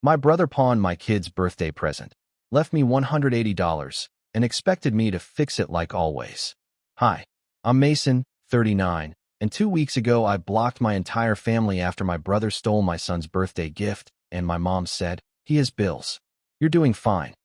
My brother pawned my kid's birthday present, left me $180, and expected me to fix it like always. Hi, I'm Mason, 39, and 2 weeks ago I blocked my entire family after my brother stole my son's birthday gift, and my mom said, "He has bills. You're doing fine."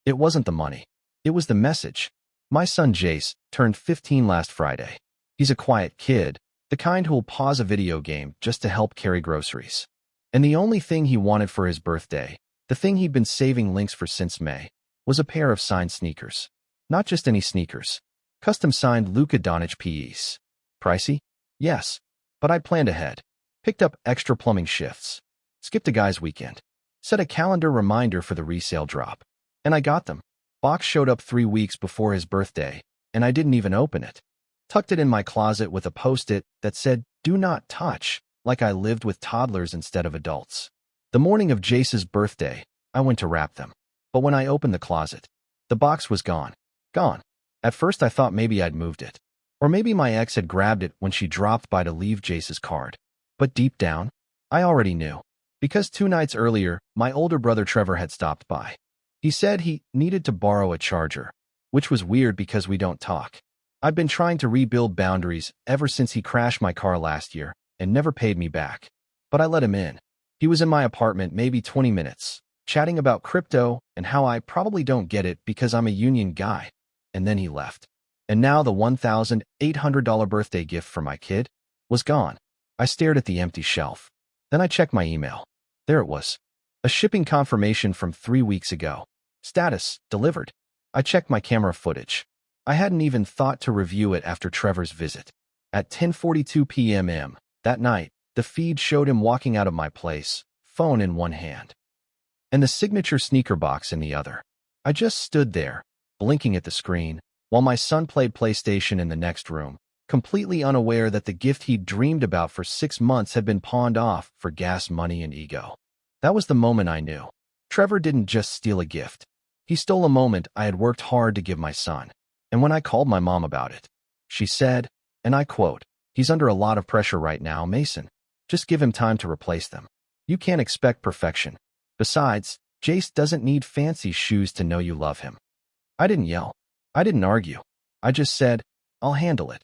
It wasn't the money. It was the message. My son Jace turned 15 last Friday. He's a quiet kid, the kind who'll pause a video game just to help carry groceries. And the only thing he wanted for his birthday, the thing he'd been saving links for since May, was a pair of signed sneakers. Not just any sneakers. Custom-signed Luka Doncic PEs. Pricey? Yes. But I planned ahead. Picked up extra plumbing shifts. Skipped a guy's weekend. Set a calendar reminder for the resale drop. And I got them. Box showed up 3 weeks before his birthday, and I didn't even open it. Tucked it in my closet with a post-it that said, "Do not touch," like I lived with toddlers instead of adults. The morning of Jace's birthday, I went to wrap them. But when I opened the closet, the box was gone. Gone. At first I thought maybe I'd moved it. Or maybe my ex had grabbed it when she dropped by to leave Jace's card. But deep down, I already knew. Because 2 nights earlier, my older brother Trevor had stopped by. He said he needed to borrow a charger, which was weird because we don't talk. I'd been trying to rebuild boundaries ever since he crashed my car last year and never paid me back. But I let him in. He was in my apartment maybe 20 minutes, chatting about crypto and how I probably don't get it because I'm a union guy. And then he left. And now the $1,800 birthday gift for my kid was gone. I stared at the empty shelf. Then I checked my email. There it was. A shipping confirmation from 3 weeks ago. Status, delivered. I checked my camera footage. I hadn't even thought to review it after Trevor's visit. At 10:42 p.m. that night, the feed showed him walking out of my place, phone in one hand, and the signature sneaker box in the other. I just stood there, blinking at the screen, while my son played PlayStation in the next room, completely unaware that the gift he'd dreamed about for 6 months had been pawned off for gas money and ego. That was the moment I knew. Trevor didn't just steal a gift. He stole a moment I had worked hard to give my son. And when I called my mom about it, she said, and I quote, "He's under a lot of pressure right now, Mason. Just give him time to replace them. You can't expect perfection. Besides, Jace doesn't need fancy shoes to know you love him." I didn't yell. I didn't argue. I just said, "I'll handle it."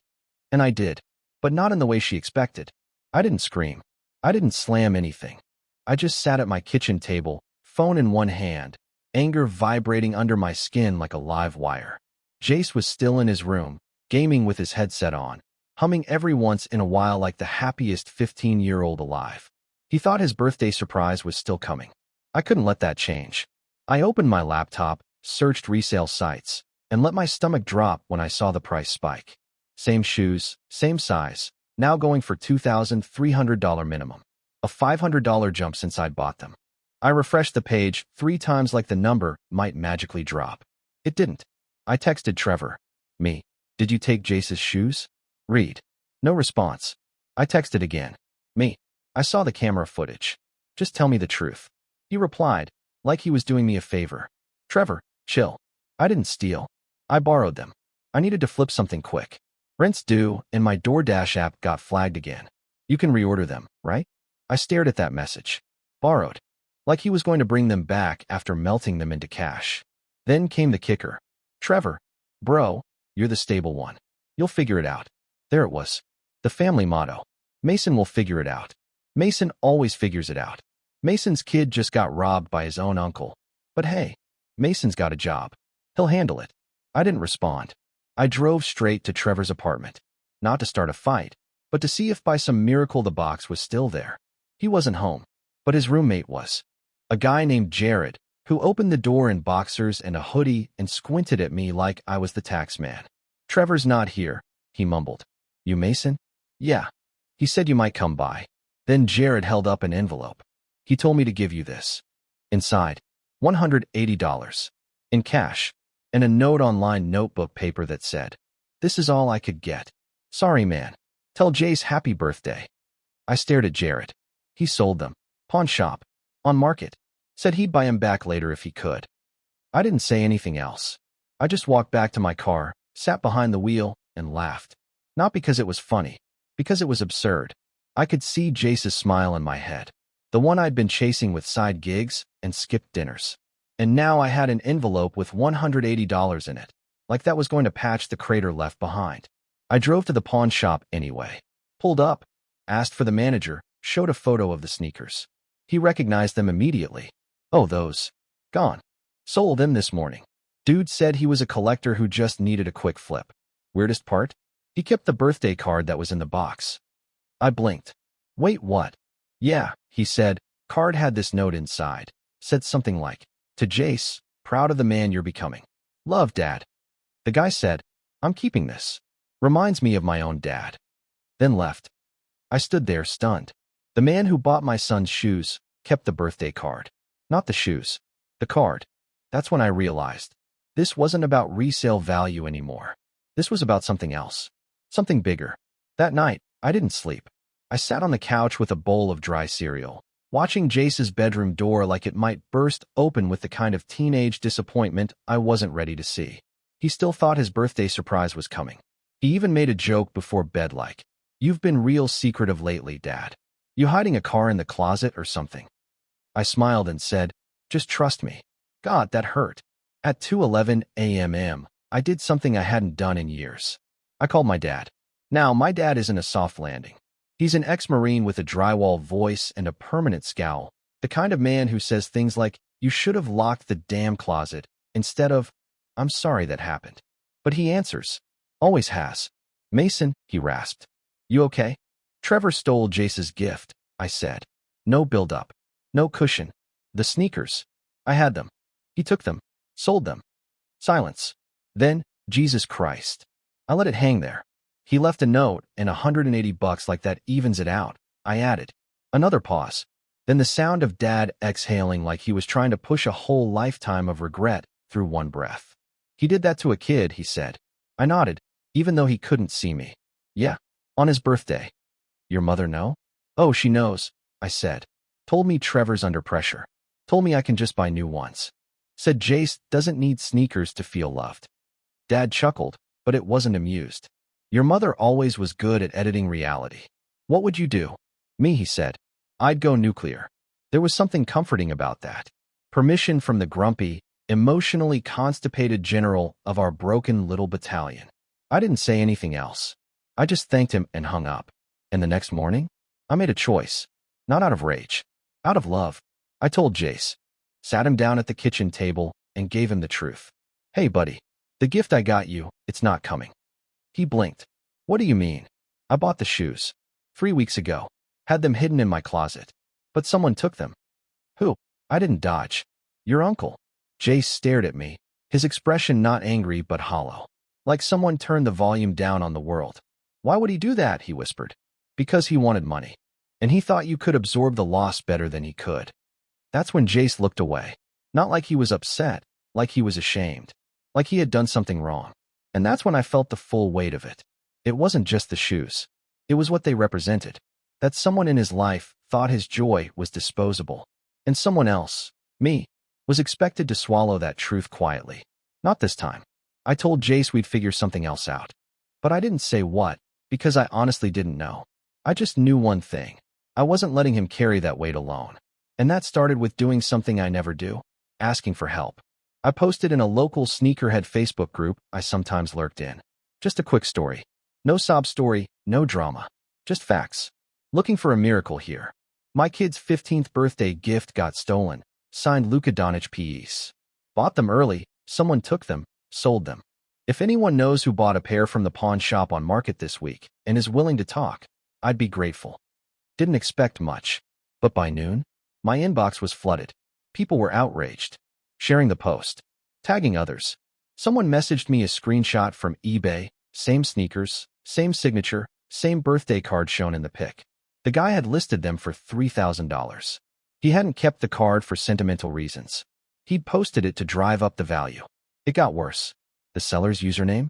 And I did. But not in the way she expected. I didn't scream. I didn't slam anything. I just sat at my kitchen table, phone in one hand, anger vibrating under my skin like a live wire. Jace was still in his room, gaming with his headset on, humming every once in a while like the happiest 15-year-old alive. He thought his birthday surprise was still coming. I couldn't let that change. I opened my laptop, searched resale sites, and let my stomach drop when I saw the price spike. Same shoes, same size, now going for $2,300 minimum. A $500 jump since I'd bought them. I refreshed the page 3 times like the number might magically drop. It didn't. I texted Trevor. Me. "Did you take Jace's shoes?" Read. No response. I texted again. Me. "I saw the camera footage. Just tell me the truth." He replied, like he was doing me a favor. "Trevor, chill. I didn't steal. I borrowed them. I needed to flip something quick. Rent's due, and my DoorDash app got flagged again. You can reorder them, right?" I stared at that message. Borrowed. Like he was going to bring them back after melting them into cash. Then came the kicker. "Trevor, bro, you're the stable one. You'll figure it out." There it was. The family motto. Mason will figure it out. Mason always figures it out. Mason's kid just got robbed by his own uncle. But hey, Mason's got a job. He'll handle it. I didn't respond. I drove straight to Trevor's apartment. Not to start a fight, but to see if by some miracle the box was still there. He wasn't home, but his roommate was. A guy named Jared, who opened the door in boxers and a hoodie and squinted at me like I was the tax man. "Trevor's not here," he mumbled. "You Mason?" "Yeah. He said you might come by." Then Jared held up an envelope. "He told me to give you this." Inside, $180. In cash, and a note on lined notebook paper that said, "This is all I could get. Sorry, man. Tell Jace happy birthday." I stared at Jared. He sold them. Pawn shop. On market. Said he'd buy him back later if he could. I didn't say anything else. I just walked back to my car, sat behind the wheel, and laughed. Not because it was funny, because it was absurd. I could see Jace's smile in my head. The one I'd been chasing with side gigs and skipped dinners. And now I had an envelope with $180 in it, like that was going to patch the crater left behind. I drove to the pawn shop anyway. Pulled up, asked for the manager, showed a photo of the sneakers. He recognized them immediately. Oh, those. Gone. Sold them this morning. Dude said he was a collector who just needed a quick flip. Weirdest part? He kept the birthday card that was in the box. I blinked. Wait, what? Yeah, he said. Card had this note inside. Said something like, "To Jace, proud of the man you're becoming. Love, Dad." The guy said, "I'm keeping this. Reminds me of my own dad." Then left. I stood there stunned. The man who bought my son's shoes kept the birthday card. Not the shoes. The card. That's when I realized. This wasn't about resale value anymore. This was about something else. Something bigger. That night, I didn't sleep. I sat on the couch with a bowl of dry cereal, watching Jace's bedroom door like it might burst open with the kind of teenage disappointment I wasn't ready to see. He still thought his birthday surprise was coming. He even made a joke before bed like, "You've been real secretive lately, Dad. You hiding a car in the closet or something?" I smiled and said, "Just trust me." God, that hurt. At 2:11 a.m., I did something I hadn't done in years. I called my dad. Now, my dad isn't a soft landing. He's an ex-Marine with a drywall voice and a permanent scowl, the kind of man who says things like, "You should have locked the damn closet," instead of, "I'm sorry that happened." But he answers. Always has. "Mason," he rasped. "You okay?" "Trevor stole Jace's gift," I said. No build-up. No cushion. The sneakers. I had them. He took them. Sold them. Silence. Then, Jesus Christ. I let it hang there. He left a note and $180 like that evens it out, I added. Another pause. Then the sound of Dad exhaling like he was trying to push a whole lifetime of regret through one breath. "He did that to a kid," he said. I nodded, even though he couldn't see me. "Yeah, on his birthday." "Your mother know?" "Oh, she knows," I said. "Told me Trevor's under pressure. Told me I can just buy new ones. Said Jace doesn't need sneakers to feel loved." Dad chuckled, but it wasn't amused. "Your mother always was good at editing reality. What would you do?" "Me," he said. "I'd go nuclear." There was something comforting about that. Permission from the grumpy, emotionally constipated general of our broken little battalion. I didn't say anything else. I just thanked him and hung up. And the next morning, I made a choice. Not out of rage. Out of love. I told Jace. Sat him down at the kitchen table and gave him the truth. "Hey, buddy. The gift I got you, it's not coming." He blinked. "What do you mean?" "I bought the shoes 3 weeks ago. Had them hidden in my closet. But someone took them." "Who?" "I didn't dodge." "Your uncle." Jace stared at me, his expression not angry but hollow. Like someone turned the volume down on the world. "Why would he do that?" he whispered. "Because he wanted money. And he thought you could absorb the loss better than he could." That's when Jace looked away. Not like he was upset, like he was ashamed. Like he had done something wrong. And that's when I felt the full weight of it. It wasn't just the shoes. It was what they represented. That someone in his life thought his joy was disposable. And someone else, me, was expected to swallow that truth quietly. Not this time. I told Jace we'd figure something else out. But I didn't say what, because I honestly didn't know. I just knew one thing. I wasn't letting him carry that weight alone. And that started with doing something I never do. Asking for help. I posted in a local sneakerhead Facebook group I sometimes lurked in. Just a quick story. No sob story, no drama. Just facts. Looking for a miracle here. My kid's 15th birthday gift got stolen. Signed Luka Doncic P.S. Bought them early, someone took them, sold them. If anyone knows who bought a pair from the pawn shop on Market this week and is willing to talk, I'd be grateful. Didn't expect much. But by noon, my inbox was flooded. People were outraged. Sharing the post. Tagging others. Someone messaged me a screenshot from eBay, same sneakers, same signature, same birthday card shown in the pic. The guy had listed them for $3,000. He hadn't kept the card for sentimental reasons. He'd posted it to drive up the value. It got worse. The seller's username?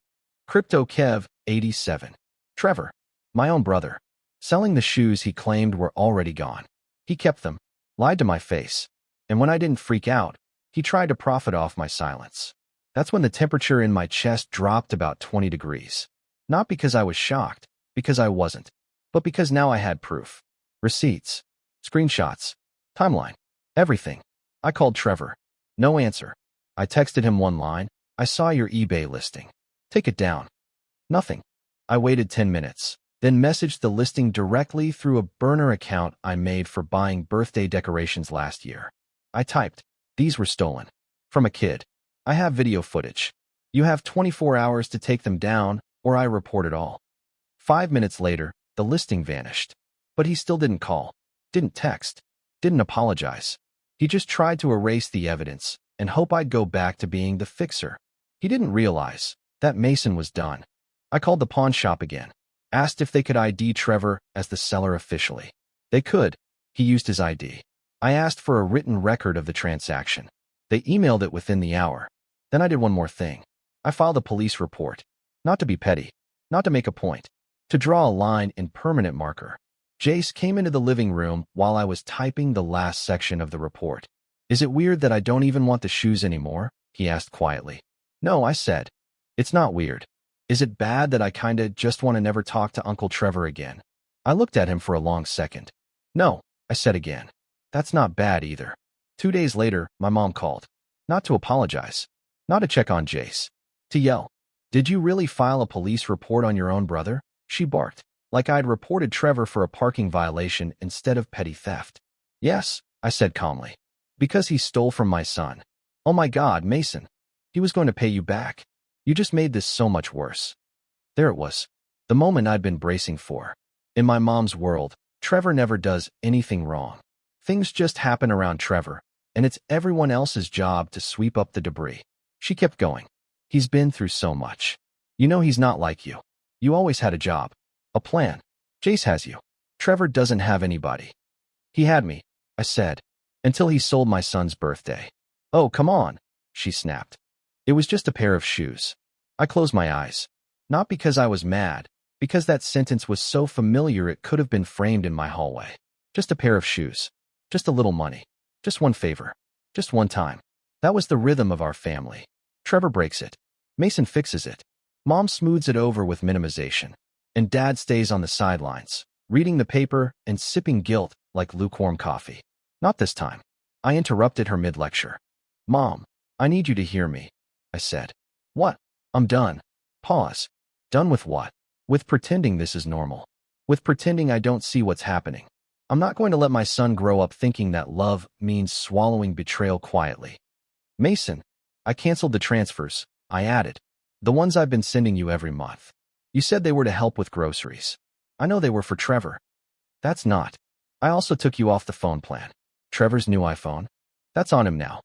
CryptoKev87. Trevor. My own brother. Selling the shoes he claimed were already gone. He kept them. Lied to my face. And when I didn't freak out, he tried to profit off my silence. That's when the temperature in my chest dropped about 20 degrees. Not because I was shocked, because I wasn't, but because now I had proof. Receipts. Screenshots. Timeline. Everything. I called Trevor. No answer. I texted him one line. I saw your eBay listing. Take it down. Nothing. I waited 10 minutes, then messaged the listing directly through a burner account I made for buying birthday decorations last year. I typed, "These were stolen. From a kid. I have video footage. You have 24 hours to take them down, or I report it all." 5 minutes later, the listing vanished. But he still didn't call, didn't text, didn't apologize. He just tried to erase the evidence and hope I'd go back to being the fixer. He didn't realize that Mason was done. I called the pawn shop again, asked if they could ID Trevor as the seller officially. They could. He used his ID. I asked for a written record of the transaction. They emailed it within the hour. Then I did one more thing. I filed a police report. Not to be petty, not to make a point, to draw a line in permanent marker. Jace came into the living room while I was typing the last section of the report. "Is it weird that I don't even want the shoes anymore?" he asked quietly. "No," I said. "It's not weird. Is it bad that I kinda just want to never talk to Uncle Trevor again?" I looked at him for a long second. "No," I said again. "That's not bad either." 2 days later, my mom called. Not to apologize. Not to check on Jace. To yell, "Did you really file a police report on your own brother?" She barked, like I'd reported Trevor for a parking violation instead of petty theft. "Yes," I said calmly. "Because he stole from my son." "Oh my God, Mason. He was going to pay you back. You just made this so much worse." There it was. The moment I'd been bracing for. In my mom's world, Trevor never does anything wrong. Things just happen around Trevor, and it's everyone else's job to sweep up the debris. She kept going. "He's been through so much. You know he's not like you. You always had a job. A plan. Jace has you. Trevor doesn't have anybody." "He had me," I said, "until he sold my son's birthday." "Oh, come on," she snapped. "It was just a pair of shoes." I closed my eyes. Not because I was mad, because that sentence was so familiar it could have been framed in my hallway. Just a pair of shoes. Just a little money. Just one favor. Just one time. That was the rhythm of our family. Trevor breaks it. Mason fixes it. Mom smooths it over with minimization. And Dad stays on the sidelines, reading the paper and sipping guilt like lukewarm coffee. Not this time. I interrupted her mid-lecture. "Mom, I need you to hear me," I said. "What?" "I'm done." Pause. "Done with what?" "With pretending this is normal. With pretending I don't see what's happening. I'm not going to let my son grow up thinking that love means swallowing betrayal quietly." "Mason, I canceled the transfers," I added. "The ones I've been sending you every month. You said they were to help with groceries. I know they were for Trevor." "That's not. I also took you off the phone plan. Trevor's new iPhone. That's on him now."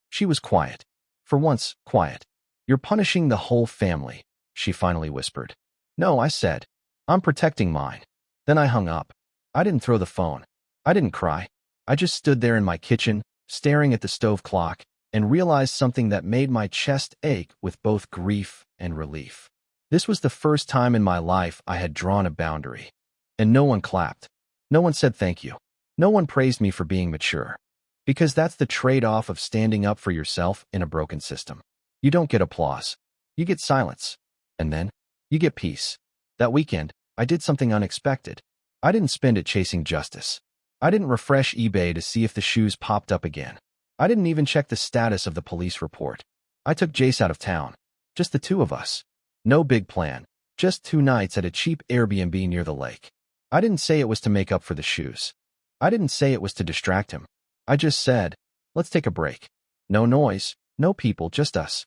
She was quiet. For once, quiet. "You're punishing the whole family," she finally whispered. "No," I said. "I'm protecting mine." Then I hung up. I didn't throw the phone. I didn't cry. I just stood there in my kitchen, staring at the stove clock, and realized something that made my chest ache with both grief and relief. This was the first time in my life I had drawn a boundary. And no one clapped. No one said thank you. No one praised me for being mature. Because that's the trade-off of standing up for yourself in a broken system. You don't get applause. You get silence. And then, you get peace. That weekend, I did something unexpected. I didn't spend it chasing justice. I didn't refresh eBay to see if the shoes popped up again. I didn't even check the status of the police report. I took Jace out of town. Just the two of us. No big plan. Just 2 nights at a cheap Airbnb near the lake. I didn't say it was to make up for the shoes. I didn't say it was to distract him. I just said, "Let's take a break. No noise, no people, just us."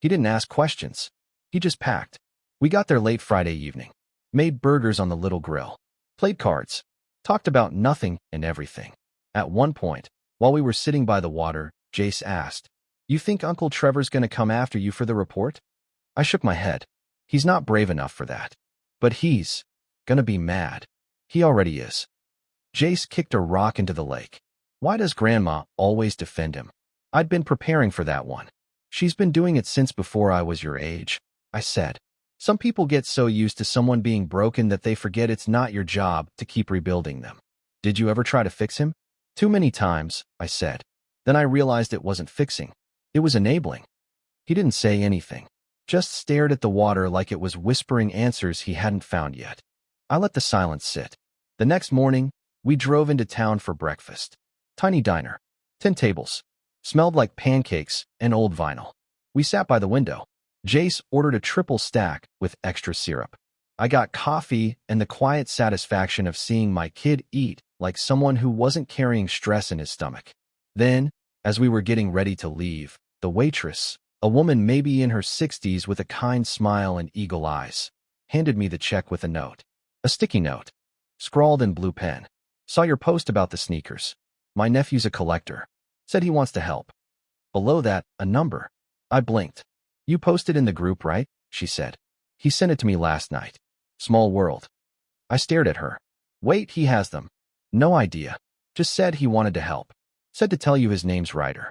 He didn't ask questions. He just packed. We got there late Friday evening. Made burgers on the little grill. Played cards. Talked about nothing and everything. At one point, while we were sitting by the water, Jace asked, "You think Uncle Trevor's gonna come after you for the report?" I shook my head. He's not brave enough for that. But he's gonna be mad. He already is. Jace kicked a rock into the lake. Why does Grandma always defend him? I'd been preparing for that one. She's been doing it since before I was your age, I said. Some people get so used to someone being broken that they forget it's not your job to keep rebuilding them. Did you ever try to fix him? Too many times, I said. Then I realized it wasn't fixing. It was enabling. He didn't say anything. Just stared at the water like it was whispering answers he hadn't found yet. I let the silence sit. The next morning, we drove into town for breakfast. Tiny diner. 10 tables. Smelled like pancakes and old vinyl. We sat by the window. Jace ordered a triple stack with extra syrup. I got coffee and the quiet satisfaction of seeing my kid eat like someone who wasn't carrying stress in his stomach. Then, as we were getting ready to leave, the waitress, a woman maybe in her 60s with a kind smile and eagle eyes, handed me the check with a note. A sticky note. Scrawled in blue pen. Saw your post about the sneakers. My nephew's a collector. Said he wants to help. Below that, a number. I blinked. You posted in the group, right? She said. He sent it to me last night. Small world. I stared at her. Wait, he has them. No idea. Just said he wanted to help. Said to tell you his name's Ryder.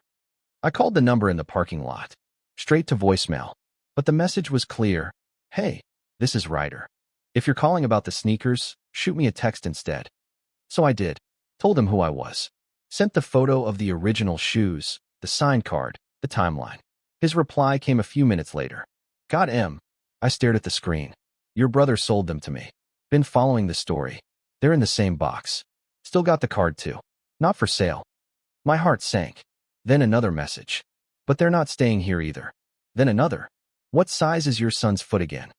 I called the number in the parking lot. Straight to voicemail. But the message was clear. Hey, this is Ryder. If you're calling about the sneakers, shoot me a text instead. So I did. Told him who I was. Sent the photo of the original shoes, the sign card, the timeline. His reply came a few minutes later. Got M. I stared at the screen. Your brother sold them to me. Been following the story. They're in the same box. Still got the card too. Not for sale. My heart sank. Then another message. But they're not staying here either. Then another. What size is your son's foot again?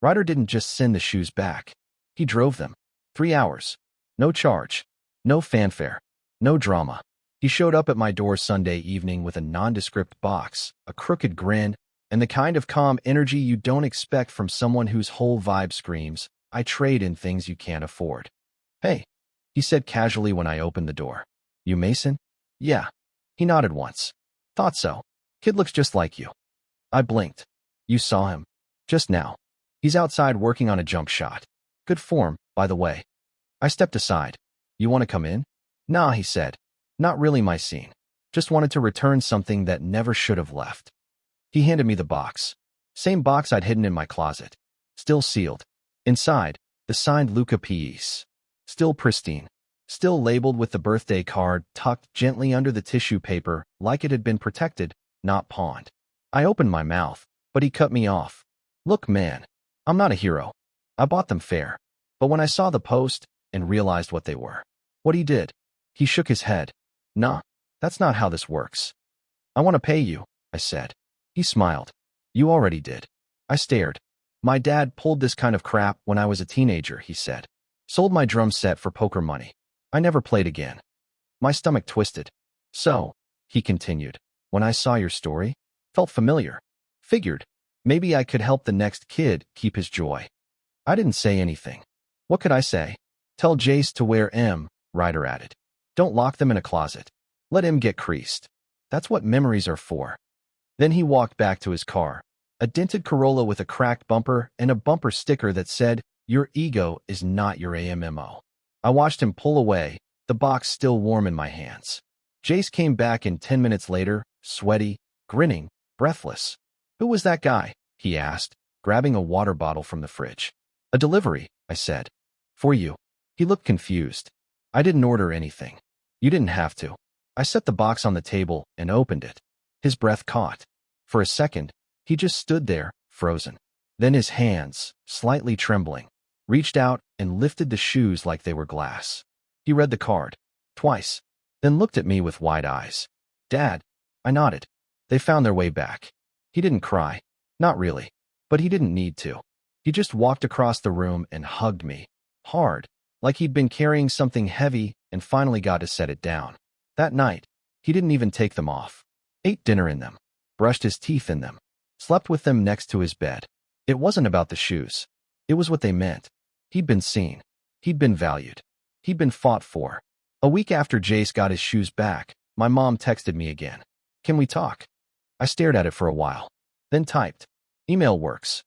Ryder didn't just send the shoes back. He drove them. 3 hours. No charge. No fanfare. No drama. He showed up at my door Sunday evening with a nondescript box, a crooked grin, and the kind of calm energy you don't expect from someone whose whole vibe screams, I trade in things you can't afford. Hey, he said casually when I opened the door. You Mason? Yeah. He nodded once. Thought so. Kid looks just like you. I blinked. You saw him. Just now. He's outside working on a jump shot. Good form, by the way. I stepped aside. You want to come in? Nah, he said. Not really my scene. Just wanted to return something that never should have left. He handed me the box. Same box I'd hidden in my closet. Still sealed. Inside, the signed Luca piece. Still pristine. Still labeled with the birthday card tucked gently under the tissue paper like it had been protected, not pawned. I opened my mouth, but he cut me off. Look, man, I'm not a hero. I bought them fair. But when I saw the post and realized what they were, what he did, he shook his head. Nah, that's not how this works. I want to pay you, I said. He smiled. You already did. I stared. My dad pulled this kind of crap when I was a teenager, he said. Sold my drum set for poker money. I never played again. My stomach twisted. So, he continued, when I saw your story, felt familiar. Figured, maybe I could help the next kid keep his joy. I didn't say anything. What could I say? Tell Jace to wear M, Ryder added. Don't lock them in a closet. Let him get creased. That's what memories are for. Then he walked back to his car, a dented Corolla with a cracked bumper and a bumper sticker that said, Your ego is not your AMMO. I watched him pull away, the box still warm in my hands. Jace came back in 10 minutes later, sweaty, grinning, breathless. Who was that guy? He asked, grabbing a water bottle from the fridge. A delivery, I said. For you. He looked confused. I didn't order anything. You didn't have to. I set the box on the table and opened it. His breath caught. For a second, he just stood there, frozen. Then his hands, slightly trembling, reached out and lifted the shoes like they were glass. He read the card. Twice. Then looked at me with wide eyes. Dad. I nodded. They found their way back. He didn't cry. Not really. But he didn't need to. He just walked across the room and hugged me. Hard. Like he'd been carrying something heavy and finally got to set it down. That night, he didn't even take them off. Ate dinner in them. Brushed his teeth in them. Slept with them next to his bed. It wasn't about the shoes. It was what they meant. He'd been seen. He'd been valued. He'd been fought for. A week after Jace got his shoes back, my mom texted me again. Can we talk? I stared at it for a while. Then typed. Email works.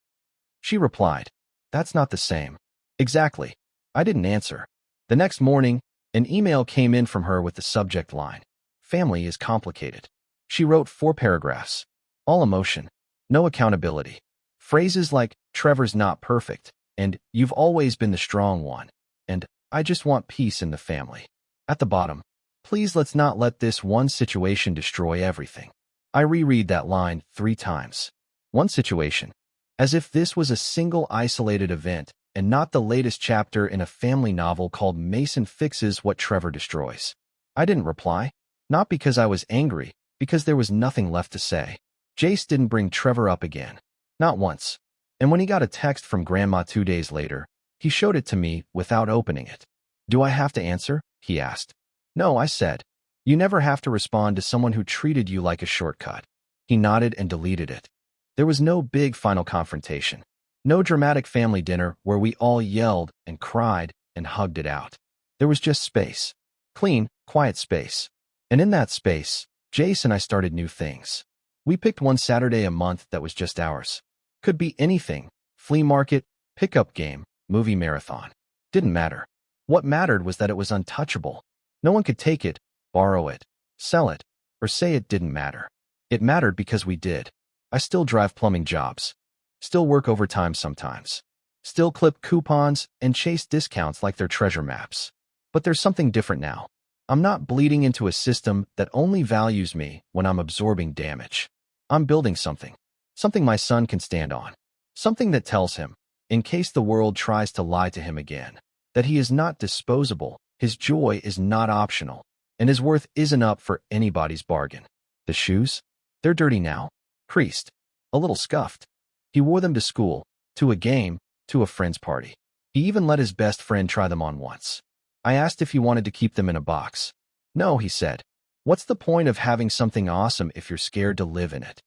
She replied. That's not the same. Exactly. I didn't answer. The next morning, an email came in from her with the subject line. Family is complicated. She wrote 4 paragraphs. All emotion. No accountability. Phrases like, Trevor's not perfect, and you've always been the strong one, and I just want peace in the family. At the bottom, please let's not let this one situation destroy everything. I reread that line 3 times. One situation. As if this was a single isolated event and not the latest chapter in a family novel called Mason Fixes What Trevor Destroys. I didn't reply. Not because I was angry, because there was nothing left to say. Jace didn't bring Trevor up again. Not once. And when he got a text from Grandma 2 days later, he showed it to me without opening it. Do I have to answer? He asked. No, I said. You never have to respond to someone who treated you like a shortcut. He nodded and deleted it. There was no big final confrontation. No dramatic family dinner where we all yelled and cried and hugged it out. There was just space. Clean, quiet space. And in that space, Jace and I started new things. We picked one Saturday a month that was just ours. Could be anything. Flea market, pickup game, movie marathon. Didn't matter. What mattered was that it was untouchable. No one could take it, borrow it, sell it, or say it didn't matter. It mattered because we did. I still drive plumbing jobs. Still work overtime sometimes. Still clip coupons and chase discounts like they're treasure maps. But there's something different now. I'm not bleeding into a system that only values me when I'm absorbing damage. I'm building something. Something my son can stand on. Something that tells him, in case the world tries to lie to him again, that he is not disposable, his joy is not optional, and his worth isn't up for anybody's bargain. The shoes? They're dirty now. Creased. A little scuffed. He wore them to school, to a game, to a friend's party. He even let his best friend try them on once. I asked if he wanted to keep them in a box. No, he said. What's the point of having something awesome if you're scared to live in it?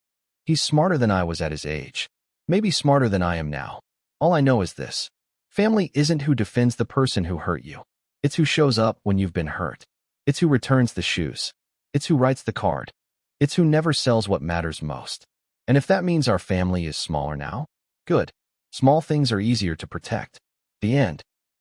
He's smarter than I was at his age. Maybe smarter than I am now. All I know is this. Family isn't who defends the person who hurt you. It's who shows up when you've been hurt. It's who returns the shoes. It's who writes the card. It's who never sells what matters most. And if that means our family is smaller now, good. Small things are easier to protect. The end.